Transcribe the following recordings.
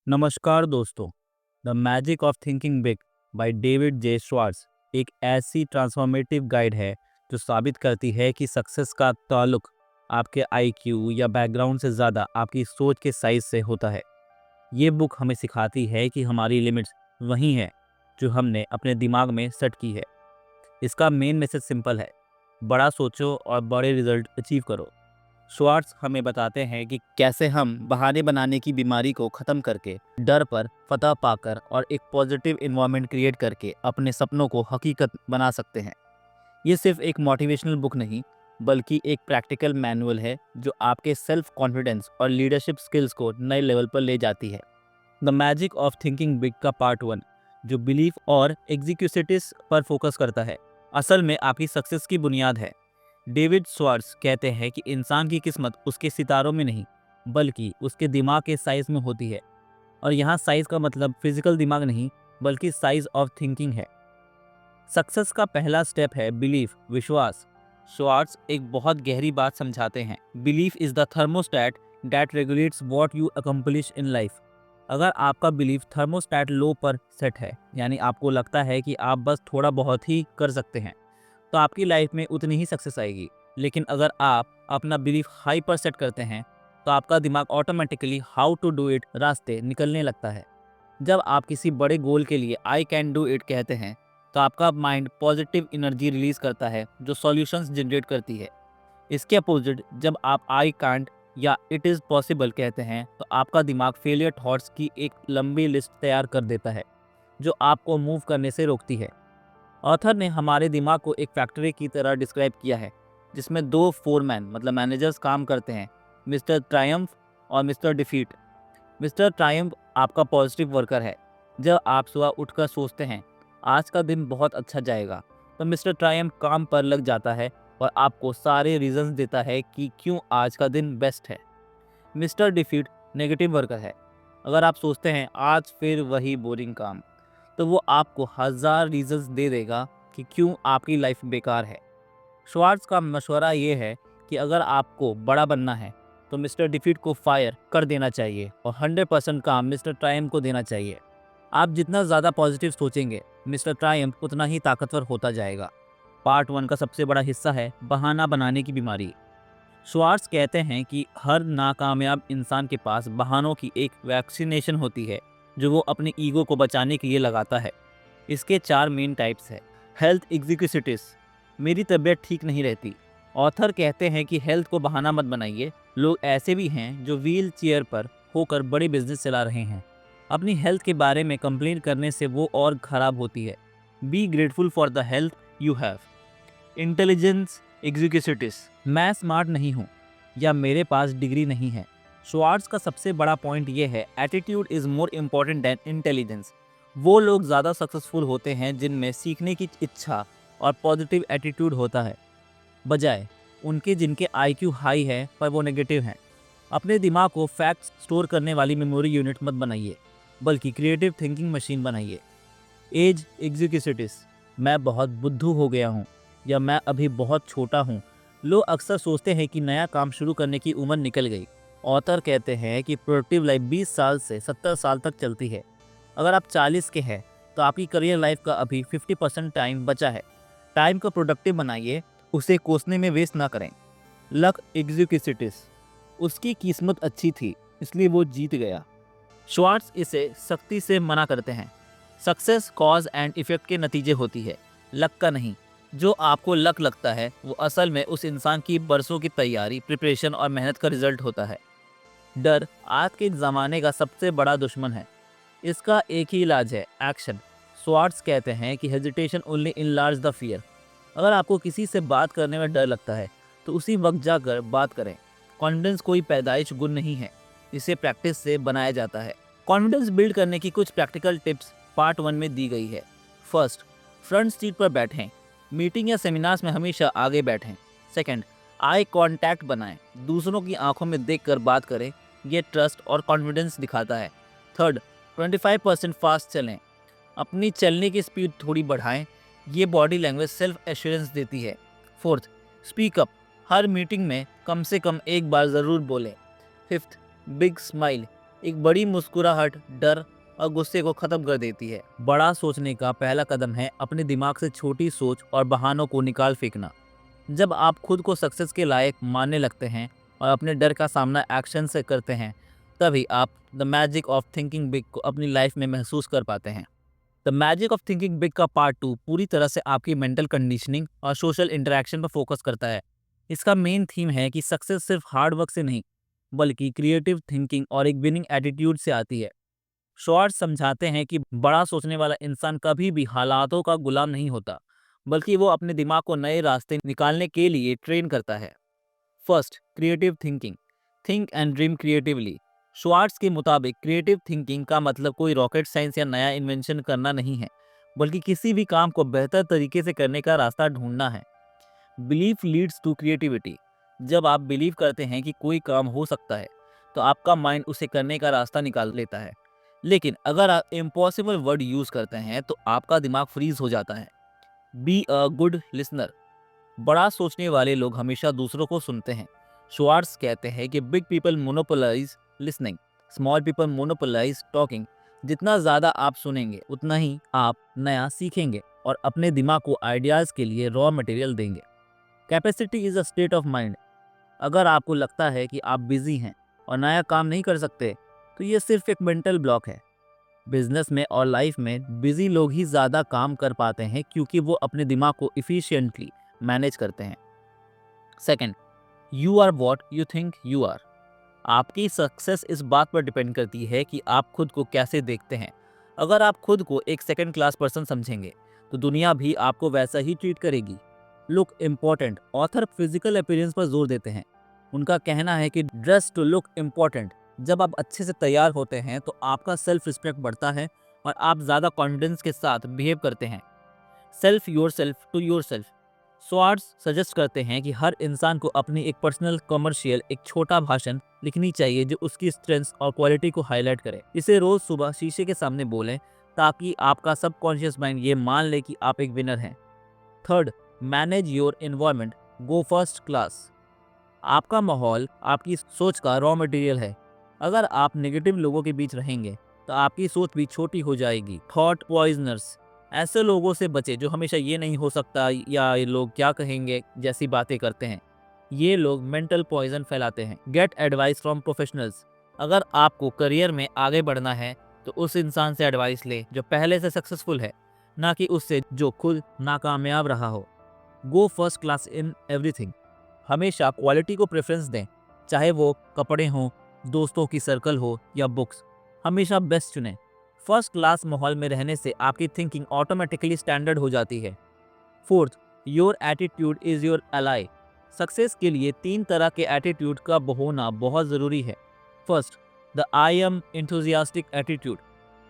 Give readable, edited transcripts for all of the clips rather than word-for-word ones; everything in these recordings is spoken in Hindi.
नमस्कार दोस्तों। The magic of thinking big by David J Schwartz एक ऐसी ट्रांसफॉर्मेटिव गाइड है जो साबित करती है कि सक्सेस का ताल्लुक आपके आईक्यू या बैकग्राउंड से ज़्यादा आपकी सोच के साइज से होता है। ये बुक हमें सिखाती है कि हमारी लिमिट्स वही हैं जो हमने अपने दिमाग में सेट की है। इसका मेन मैसेज सिंपल है, बड़ा सोचो और बड़े रिजल्ट अचीव करो। श्वार्ट्ज हमें बताते हैं कि कैसे हम बहाने बनाने की बीमारी को ख़त्म करके, डर पर फतह पाकर और एक पॉजिटिव इन्वायरमेंट क्रिएट करके अपने सपनों को हकीकत बना सकते हैं। ये सिर्फ एक मोटिवेशनल बुक नहीं, बल्कि एक प्रैक्टिकल मैनुअल है जो आपके सेल्फ कॉन्फिडेंस और लीडरशिप स्किल्स को नए लेवल पर ले जाती है। The magic of thinking big का पार्ट 1, जो बिलीफ और एग्जीक्यूटिव्स पर फोकस करता है, असल में आपकी सक्सेस की बुनियाद है। डेविड श्वार्ट्ज कहते हैं कि इंसान की किस्मत उसके सितारों में नहीं, बल्कि उसके दिमाग के साइज में होती है। और यहाँ साइज का मतलब फिजिकल दिमाग नहीं, बल्कि साइज ऑफ थिंकिंग है। सक्सेस का पहला स्टेप है बिलीफ, विश्वास। श्वार्ट्ज एक बहुत गहरी बात समझाते हैं। Belief is the thermostat that regulates what you accomplish in life. अगर आपका बिलीफ थर्मोस्टैट लो पर सेट है, यानी आपको लगता है कि आप बस थोड़ा बहुत ही कर सकते हैं, तो आपकी लाइफ में उतनी ही सक्सेस आएगी। लेकिन अगर आप अपना बिलीफ हाई पर सेट करते हैं, तो आपका दिमाग automatically how to do it रास्ते निकलने लगता है। जब आप किसी बड़े गोल के लिए आई कैन डू इट कहते हैं, तो आपका माइंड पॉजिटिव एनर्जी रिलीज करता है जो सॉल्यूशंस जनरेट करती है। इसके अपोजिट, जब आप आई कांट या इट इज़ पॉसिबल कहते हैं, तो आपका दिमाग फेलियर थॉट्स की एक लंबी लिस्ट तैयार कर देता है जो आपको मूव करने से रोकती है। ऑथर ने हमारे दिमाग को एक फैक्ट्री की तरह डिस्क्राइब किया है, जिसमें दो फोरमैन मतलब मैनेजर्स काम करते हैं, मिस्टर ट्रायम्फ और मिस्टर डिफीट। मिस्टर ट्रायम्फ आपका पॉजिटिव वर्कर है। जब आप सुबह उठकर सोचते हैं आज का दिन बहुत अच्छा जाएगा, तो मिस्टर ट्रायम्फ काम पर लग जाता है और आपको सारे रीजंस देता है कि क्यों आज का दिन बेस्ट है। मिस्टर डिफीट नेगेटिव वर्कर है। अगर आप सोचते हैं आज फिर वही बोरिंग काम, तो वो आपको हज़ार रीजंस दे देगा कि क्यों आपकी लाइफ बेकार है। श्वार्ट्ज का मशवरा ये है कि अगर आपको बड़ा बनना है, तो मिस्टर डिफीट को फायर कर देना चाहिए और 100% काम मिस्टर ट्रायम्फ को देना चाहिए। आप जितना ज़्यादा पॉजिटिव सोचेंगे, मिस्टर ट्रायम्फ उतना ही ताकतवर होता जाएगा। पार्ट 1 का सबसे बड़ा हिस्सा है बहाना बनाने की बीमारी। श्वार्ट्ज कहते हैं कि हर नाकामयाब इंसान के पास बहानों की एक वैक्सीनेशन होती है जो वो अपने ईगो को बचाने के लिए लगाता है। इसके 4 मेन टाइप्स है। हेल्थ एग्जीक्यूटिव्स, मेरी तबीयत ठीक नहीं रहती। ऑथर कहते हैं कि हेल्थ को बहाना मत बनाइए। लोग ऐसे भी हैं जो व्हील चेयर पर होकर बड़े बिजनेस चला रहे हैं। अपनी हेल्थ के बारे में कंप्लेन करने से वो और ख़राब होती है। Be grateful for the health you have. Intelligence executives, मैं स्मार्ट नहीं हूँ या मेरे पास डिग्री नहीं है। श्वार्ट्ज का सबसे बड़ा पॉइंट ये है, attitude is more important than intelligence. वो लोग ज़्यादा सक्सेसफुल होते हैं जिनमें सीखने की इच्छा और पॉजिटिव एटीट्यूड होता है, बजाय उनके जिनके आईक्यू हाई है पर वो नेगेटिव हैं। अपने दिमाग को फैक्ट्स स्टोर करने वाली मेमोरी यूनिट मत बनाइए, बल्कि क्रिएटिव थिंकिंग मशीन बनाइए। एज एग्जीक्यूटिव्स, मैं बहुत बुद्धू हो गया हूँ या मैं अभी बहुत छोटा हूँ। लोग अक्सर सोचते हैं कि नया काम शुरू करने की उम्र निकल गई। ऑथर कहते हैं कि प्रोडक्टिव लाइफ 20 साल से 70 साल तक चलती है। अगर आप 40 के हैं, तो आपकी करियर लाइफ का अभी 50% टाइम बचा है। टाइम को प्रोडक्टिव बनाइए, उसे कोसने में वेस्ट ना करें। लक एग्जीक्यूटिव्स, उसकी किस्मत अच्छी थी इसलिए वो जीत गया। श्वार्ट्ज इसे सख्ती से मना करते हैं। सक्सेस कॉज एंड इफेक्ट के नतीजे होती है, लक का नहीं। जो आपको लक लगता है वो असल में उस इंसान की बरसों की तैयारी, प्रिपरेशन और मेहनत का रिजल्ट होता है। डर आज के ज़माने का सबसे बड़ा दुश्मन है। इसका एक ही इलाज है, एक्शन। श्वार्ट्ज कहते हैं कि hesitation only enlarge the fear. अगर आपको किसी से बात करने में डर लगता है, तो उसी वक्त जाकर बात करें। कॉन्फिडेंस कोई पैदाइश गुण नहीं है, इसे प्रैक्टिस से बनाया जाता है। कॉन्फिडेंस बिल्ड करने की कुछ प्रैक्टिकल टिप्स पार्ट 1 में दी गई है। फर्स्ट, फ्रंट सीट पर बैठें। मीटिंग या सेमिनार्स में हमेशा आगे बैठें। सेकंड, आई कांटेक्ट बनाएं। दूसरों की आंखों में देखकर बात करें, ये ट्रस्ट और कॉन्फिडेंस दिखाता है। थर्ड, 25% फास्ट चलें। अपनी चलने की स्पीड थोड़ी बढ़ाएं, ये बॉडी लैंग्वेज सेल्फ एश्योरेंस देती है। Fourth, speak up. हर मीटिंग में कम से कम एक बार ज़रूर बोलें। Fifth, big smile. एक बड़ी मुस्कुराहट डर और गुस्से को खत्म कर देती है। बड़ा सोचने का पहला कदम है अपने दिमाग से छोटी सोच और बहानों को निकाल फेंकना। जब आप खुद को सक्सेस के लायक मानने लगते हैं और अपने डर का सामना एक्शन से करते हैं, तभी आप the magic of thinking big को अपनी लाइफ में महसूस कर पाते हैं। The magic of thinking big का पार्ट 2 पूरी तरह से आपकी मेंटल कंडीशनिंग और सोशल इंटरेक्शन पर फोकस करता है। इसका मेन थीम है कि सक्सेस सिर्फ हार्ड वर्क से नहीं, बल्कि क्रिएटिव थिंकिंग और एक विनिंग एटीट्यूड से आती है। शॉर्ट्स समझाते हैं कि बड़ा सोचने वाला इंसान कभी भी हालातों का गुलाम नहीं होता, बल्कि वो अपने दिमाग को नए रास्ते निकालने के लिए ट्रेन करता है। First, creative thinking. Think and dream creatively. Schwartz के मुताबिक क्रिएटिव थिंकिंग का मतलब कोई रॉकेट साइंस या नया इन्वेंशन करना नहीं है, बल्कि किसी भी काम को बेहतर तरीके से करने का रास्ता ढूंढना है। Belief leads to creativity. जब आप बिलीव करते हैं कि कोई काम हो सकता है, तो आपका माइंड उसे करने का रास्ता निकाल लेता है। लेकिन अगर आप इम्पॉसिबल वर्ड यूज करते हैं, तो आपका दिमाग फ्रीज हो जाता है। Be a good listener. बड़ा सोचने वाले लोग हमेशा दूसरों को सुनते हैं। श्वार्ट्ज कहते हैं कि big people monopolise listening, small people monopolise talking. जितना ज़्यादा आप सुनेंगे, उतना ही आप नया सीखेंगे और अपने दिमाग को आइडियाज़ के लिए रॉ मटेरियल देंगे। Capacity is a state of mind. अगर आपको लगता है कि आप बिजी हैं और नया काम नहीं कर सकते, तो ये सिर्फ एक मेंटल ब्लॉक है। बिजनेस में और लाइफ में बिजी लोग ही ज़्यादा काम कर पाते हैं, क्योंकि वो अपने दिमाग को इफिशिएंटली मैनेज करते हैं। Second, you are what you think you are. आपकी सक्सेस इस बात पर डिपेंड करती है कि आप खुद को कैसे देखते हैं। अगर आप खुद को एक सेकंड क्लास पर्सन समझेंगे, तो दुनिया भी आपको वैसा ही ट्रीट करेगी। Look important. Author physical appearance पर जोर देते हैं। उनका कहना है कि ड्रेस टू लुक इम्पॉर्टेंट। जब आप अच्छे से तैयार होते हैं, तो आपका सेल्फ रिस्पेक्ट बढ़ता है और आप ज़्यादा कॉन्फिडेंस के साथ बिहेव करते हैं। Self your self to your self. Schwartz suggest करते हैं कि हर इंसान को अपनी एक पर्सनल कमर्शियल एक छोटा भाषण लिखनी चाहिए, जो उसकी स्ट्रेंथ्स और क्वालिटी को हाईलाइट करे। इसे रोज सुबह शीशे के सामने बोलें, ताकि आपका सबकॉन्शियस माइंड ये मान ले कि आप एक विनर हैं। Third, manage your environment, go first class. आपका माहौल आपकी सोच का रॉ मटेरियल है। अगर आप नेगेटिव लोगों के बीच रहेंगे, तो आपकी सोच भी छोटी हो जाएगी। थॉट पॉइजनर्स। ऐसे लोगों से बचे जो हमेशा ये नहीं हो सकता या ये लोग क्या कहेंगे जैसी बातें करते हैं। ये लोग मेंटल पॉइजन फैलाते हैं। Get advice from professionals. अगर आपको करियर में आगे बढ़ना है, तो उस इंसान से एडवाइस ले जो पहले से सक्सेसफुल है, ना कि उससे जो खुद नाकामयाब रहा हो। गो फर्स्ट क्लास इन एवरीथिंग। हमेशा क्वालिटी को प्रेफरेंस दें, चाहे वो कपड़े हों, दोस्तों की सर्कल हो या बुक्स। हमेशा बेस्ट चुनें। फर्स्ट क्लास माहौल में रहने से आपकी थिंकिंग ऑटोमेटिकली स्टैंडर्ड हो जाती है। Fourth, your attitude is your ally. Success के लिए 3 तरह के एटीट्यूड का होना बहुत ज़रूरी है। First, the I am enthusiastic attitude.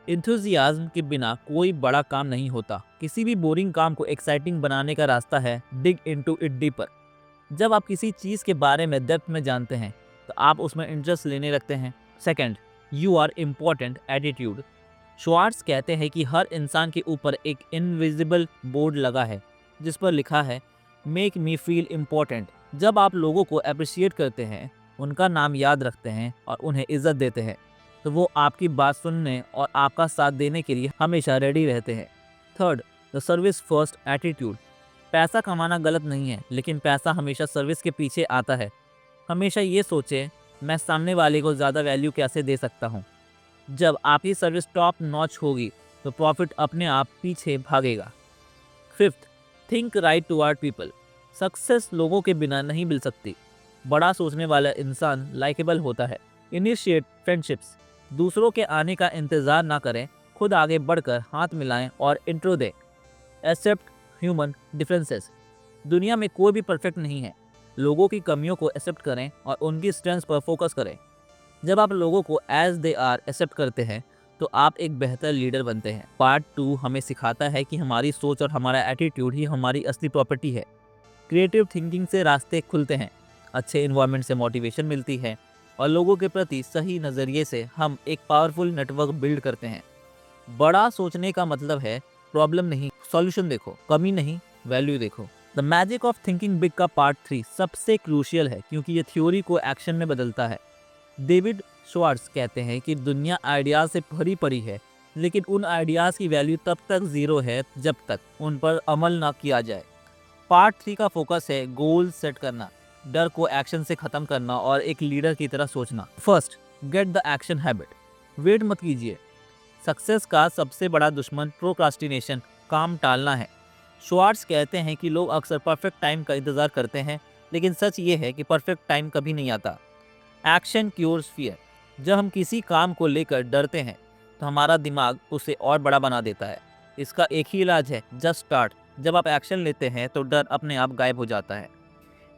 Enthusiasm के बिना कोई बड़ा काम नहीं होता। किसी भी बोरिंग काम को एक्साइटिंग बनाने का रास्ता है डिग इनटू इट डीपर। जब आप किसी चीज़ के बारे में डेप्थ में जानते हैं, तो आप उसमें इंटरेस्ट लेने लगते हैं। Second, you are important attitude. Schwartz कहते हैं कि हर इंसान के ऊपर एक इनविजिबल बोर्ड लगा है, जिस पर लिखा है मेक मी फील इम्पॉर्टेंट। जब आप लोगों को अप्रिशिएट करते हैं, उनका नाम याद रखते हैं और उन्हें इज्जत देते हैं, तो वो आपकी बात सुनने और आपका साथ देने के लिए हमेशा रेडी रहते हैं। Third, the service first attitude. पैसा कमाना गलत नहीं है, लेकिन पैसा हमेशा सर्विस के पीछे आता है। हमेशा ये सोचें, मैं सामने वाले को ज़्यादा वैल्यू कैसे दे सकता हूँ। जब आपकी सर्विस टॉप नॉच होगी, तो प्रॉफिट अपने आप पीछे भागेगा। Fifth, think right toward people. Success लोगों के बिना नहीं मिल सकती। बड़ा सोचने वाला इंसान लाइकेबल होता है। Initiate friendships. दूसरों के आने का इंतज़ार ना करें, खुद आगे बढ़कर हाथ मिलाएं और इंट्रो दें। Accept human differences. दुनिया में कोई भी परफेक्ट नहीं है। लोगों की कमियों को एक्सेप्ट करें और उनकी स्ट्रेंथ्स पर फोकस करें। जब आप लोगों को एज दे आर एक्सेप्ट करते हैं, तो आप एक बेहतर लीडर बनते हैं। पार्ट 2 हमें सिखाता है कि हमारी सोच और हमारा एटीट्यूड ही हमारी असली प्रॉपर्टी है। क्रिएटिव थिंकिंग से रास्ते खुलते हैं, अच्छे इन्वायरमेंट से मोटिवेशन मिलती है और लोगों के प्रति सही नज़रिए से हम एक पावरफुल नेटवर्क बिल्ड करते हैं। बड़ा सोचने का मतलब है प्रॉब्लम नहीं सॉल्यूशन देखो, कमी नहीं वैल्यू देखो। The magic of thinking big का पार्ट 3 सबसे क्रूशियल है, क्योंकि ये थ्योरी को एक्शन में बदलता है। डेविड श्वार्ट्ज कहते हैं कि दुनिया आइडियाज से भरी पड़ी है, लेकिन उन आइडियाज की वैल्यू तब तक जीरो है जब तक उन पर अमल ना किया जाए। पार्ट 3 का फोकस है गोल सेट करना, डर को एक्शन से खत्म करना और एक लीडर की तरह सोचना। First, get the action habit. Wait मत कीजिए। सक्सेस का सबसे बड़ा दुश्मन प्रोक्रास्टिनेशन, काम टालना है। श्वार्ट्ज कहते हैं कि लोग अक्सर परफेक्ट टाइम का इंतजार करते हैं, लेकिन सच ये है कि परफेक्ट टाइम कभी नहीं आता। Action cures fear. जब हम किसी काम को लेकर डरते हैं तो हमारा दिमाग उसे और बड़ा बना देता है। इसका एक ही इलाज है, जस्ट स्टार्ट। जब आप एक्शन लेते हैं तो डर अपने आप गायब हो जाता है।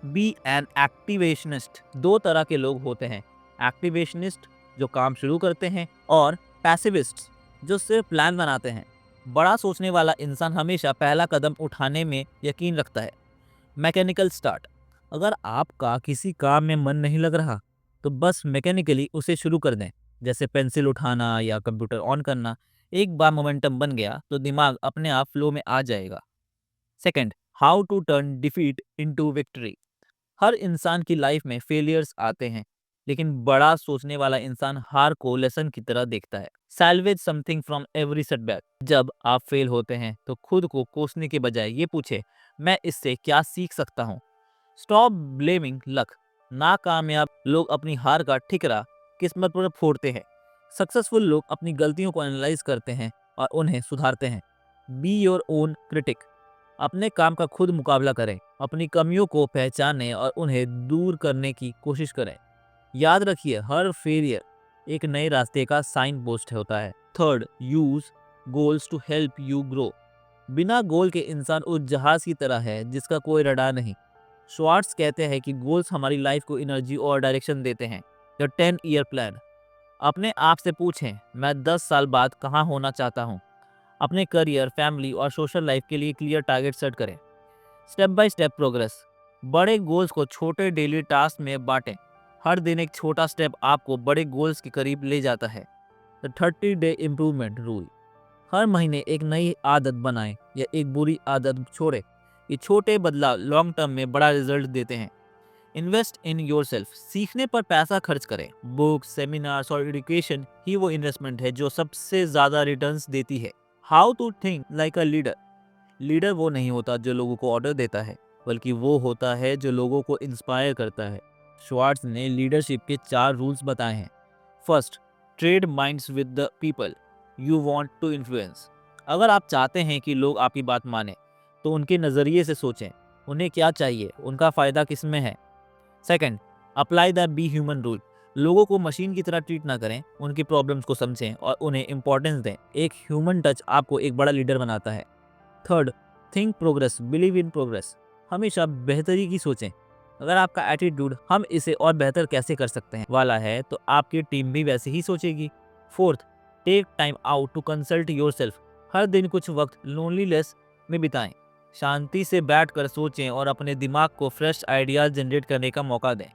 Be an activationist. दो तरह के लोग होते हैं, एक्टिवेशनिस्ट जो काम शुरू करते हैं और पैसिविस्ट जो सिर्फ प्लान बनाते हैं। बड़ा सोचने वाला इंसान हमेशा पहला कदम उठाने में यकीन रखता है। Mechanical start. अगर आपका किसी काम में मन नहीं लग रहा तो बस मैकेनिकली उसे शुरू कर दें, जैसे पेंसिल उठाना या कंप्यूटर ऑन करना। एक बार मोमेंटम बन गया तो दिमाग अपने आप फ्लो में आ जाएगा। Second, how to turn defeat into victory. हर इंसान की लाइफ में फेलियर्स आते हैं, लेकिन बड़ा सोचने वाला इंसान हार को लेसन की तरह देखता है। Salvage something from every setback. जब आप फेल होते हैं तो खुद को कोसने के बजाय ये पूछे, मैं इससे क्या सीख सकता हूँ। Stop blaming luck. नाकामयाब लोग अपनी हार का ठिकरा किस्मत पर फोड़ते हैं। सक्सेसफुल लोग अपनी गलतियों को एनालाइज करते हैं और उन्हें सुधारते हैं। Be your own critic. अपने काम का खुद मुकाबला करें, अपनी कमियों को पहचानें और उन्हें दूर करने की कोशिश करें। याद रखिए, हर फेलियर एक नए रास्ते का साइन पोस्ट होता है। Third, use goals to help you grow. बिना गोल के इंसान उस जहाज की तरह है जिसका कोई रडार नहीं। श्वार्ट्ज कहते हैं कि गोल्स हमारी लाइफ को एनर्जी और डायरेक्शन देते हैं। The 10 year plan. अपने आप से पूछें, मैं 10 साल बाद कहाँ होना चाहता हूँ। अपने करियर, फैमिली और सोशल लाइफ के लिए क्लियर टारगेट सेट करें। Step by step progress. बड़े गोल्स को छोटे डेली टास्क में बांटें। हर दिन एक छोटा स्टेप आपको बड़े गोल्स के करीब ले जाता है। The 30 day improvement rule. हर महीने एक नई आदत बनाएं या एक बुरी आदत छोड़ें। ये छोटे बदलाव लॉन्ग टर्म में बड़ा रिजल्ट देते हैं। Invest in yourself. सीखने पर पैसा खर्च करें। बुक्स, सेमिनार्स और एजुकेशन ही वो इन्वेस्टमेंट है जो सबसे ज्यादा रिटर्न्स देती है। How to think like a leader. Leader वो नहीं होता जो लोगों को ऑर्डर देता है, बल्कि वो होता है जो लोगों को इंस्पायर करता है। श्वार्ट्ज ने लीडरशिप के 4 रूल्स बताए हैं। First, trade minds with the people you want to influence. अगर आप चाहते हैं कि लोग आपकी बात माने तो उनके नज़रिए से सोचें, उन्हें क्या चाहिए, उनका फ़ायदा किस में है। Second, apply the be human rule. लोगों को मशीन की तरह ट्रीट ना करें, उनकी प्रॉब्लम्स को समझें और उन्हें इंपॉर्टेंस दें। एक ह्यूमन टच आपको एक बड़ा लीडर बनाता है। Third, think progress, believe in progress. हमेशा बेहतरी की सोचें। अगर आपका एटीट्यूड हम इसे और बेहतर कैसे कर सकते हैं वाला है तो आपकी टीम भी वैसे ही सोचेगी। Fourth, take time out to consult yourself. हर दिन कुछ वक्त लोनलीनेस में बिताएं। शांति से बैठकर सोचें और अपने दिमाग को फ्रेश आइडियाज जनरेट करने का मौका दें।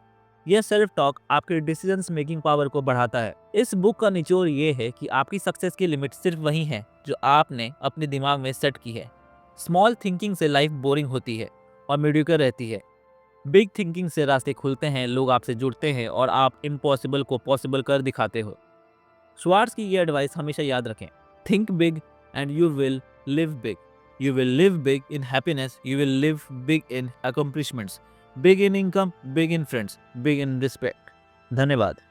यह सेल्फ टॉक आपके डिसीजंस मेकिंग पावर को बढ़ाता है। इस बुक का निचोड़ ये है कि आपकी सक्सेस की लिमिट सिर्फ वही है जो आपने अपने दिमाग में सेट की है। स्मॉल थिंकिंग से लाइफ बोरिंग होती है और मीडियोकर रहती है। बिग थिंकिंग से रास्ते खुलते हैं, लोग आपसे जुड़ते हैं और आप इम्पॉसिबल को पॉसिबल कर दिखाते हो। श्वार्ट्ज की ये एडवाइस हमेशा याद रखें, think big and you will live big. You will live big in happiness, you will live big in accomplishments, big in income, big in friends, big in respect. धन्यवाद।